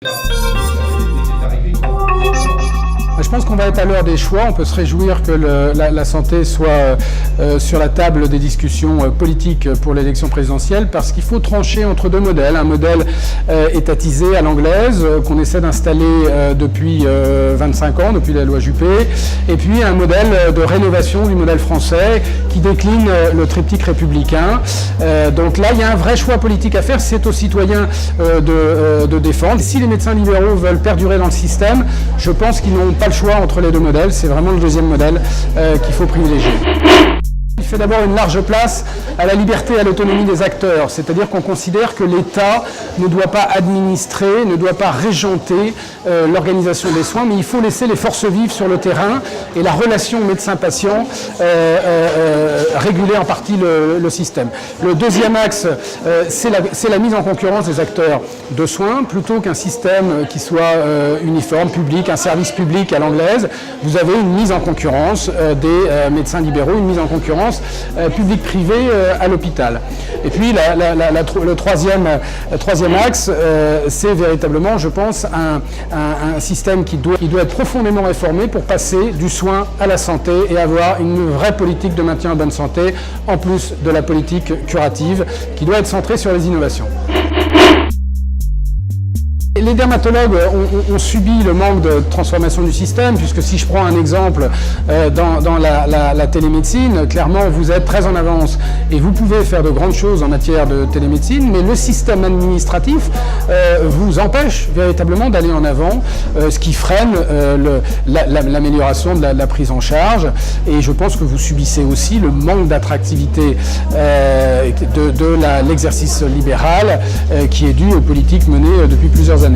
Je pense qu'on va être à l'heure des choix. On peut se réjouir que la santé soit sur la table des discussions politiques pour l'élection présidentielle, parce qu'il faut trancher entre deux modèles. Un modèle étatisé à l'anglaise, qu'on essaie d'installer depuis 25 ans, depuis la loi Juppé, et puis un modèle de rénovation du modèle français qui décline le triptyque républicain. Donc là, il y a un vrai choix politique à faire. C'est aux citoyens de défendre. Si les médecins libéraux veulent perdurer dans le système, je pense qu'ils n'ont pas le choix entre les deux modèles. C'est vraiment le deuxième modèle qu'il faut privilégier. Il fait d'abord une large place à la liberté et à l'autonomie des acteurs, c'est-à-dire qu'on considère que l'État ne doit pas administrer, ne doit pas régenter l'organisation des soins, mais il faut laisser les forces vives sur le terrain et la relation médecin-patient réguler en partie le système. Le deuxième axe, c'est la mise en concurrence des acteurs de soins, plutôt qu'un système qui soit uniforme, public, un service public à l'anglaise. Vous avez une mise en concurrence des médecins libéraux, une mise en concurrence public-privé à l'hôpital. Et puis le troisième axe, c'est véritablement, je pense, un système qui doit être profondément réformé pour passer du soin à la santé et avoir une vraie politique de maintien en bonne santé, en plus de la politique curative, qui doit être centrée sur les innovations. Les dermatologues ont subi le manque de transformation du système, puisque si je prends un exemple dans la télémédecine, clairement vous êtes très en avance et vous pouvez faire de grandes choses en matière de télémédecine, mais le système administratif vous empêche véritablement d'aller en avant, ce qui freine l'amélioration de la prise en charge. Et je pense que vous subissez aussi le manque d'attractivité de l'exercice libéral qui est dû aux politiques menées depuis plusieurs années.